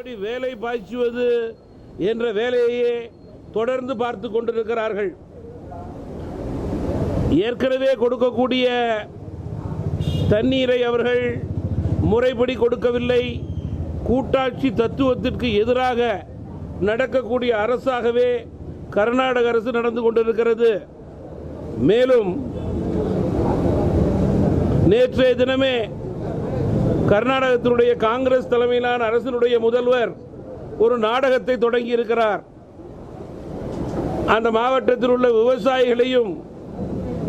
வேலை பாய்ச்சுவது என்ற வேலையே தொடர்ந்து பார்த்து கொண்டிருக்கிறார்கள். ஏற்கனவே கொடுக்கக்கூடிய தண்ணீரை அவர்கள் முறைப்படி கொடுக்கவில்லை. கூட்டாட்சி தத்துவத்திற்கு எதிராக நடக்கக்கூடிய அரசாகவே கர்நாடக அரசு நடந்து கொண்டிருக்கிறது. மேலும் நேற்றைய தினமே கர்நாடகத்தினுடைய காங்கிரஸ் தலைமையிலான அரசினுடைய முதல்வர் ஒரு நாடகத்தை தொடங்கி இருக்கிறார். அந்த மாவட்டத்தில் உள்ள விவசாயிகளையும்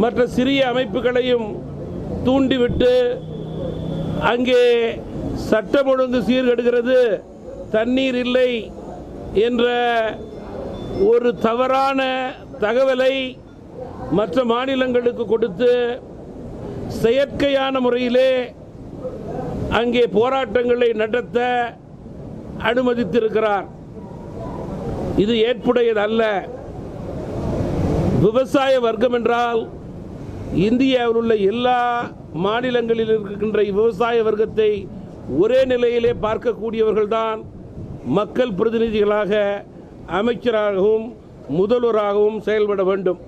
மற்ற சிறிய அமைப்புகளையும் தூண்டிவிட்டு அங்கே சட்டம் ஒழுங்கு சீர்கெடுகிறது, தண்ணீர் இல்லை என்ற ஒரு தவறான தகவலை மற்ற மாநிலங்களுக்கு கொடுத்து செயற்கையான முறையிலே அங்கே போராட்டங்களை நடத்த அனுமதித்திருக்கிறார். இது ஏற்புடையதல்ல. விவசாய வர்க்கம் என்றால் இந்தியாவில் உள்ள எல்லா மாநிலங்களில் இருக்கின்ற விவசாய வர்க்கத்தை ஒரே நிலையிலே பார்க்கக்கூடியவர்கள்தான் மக்கள் பிரதிநிதிகளாக, அமைச்சராகவும் முதல்வராகவும் செயல்பட வேண்டும்.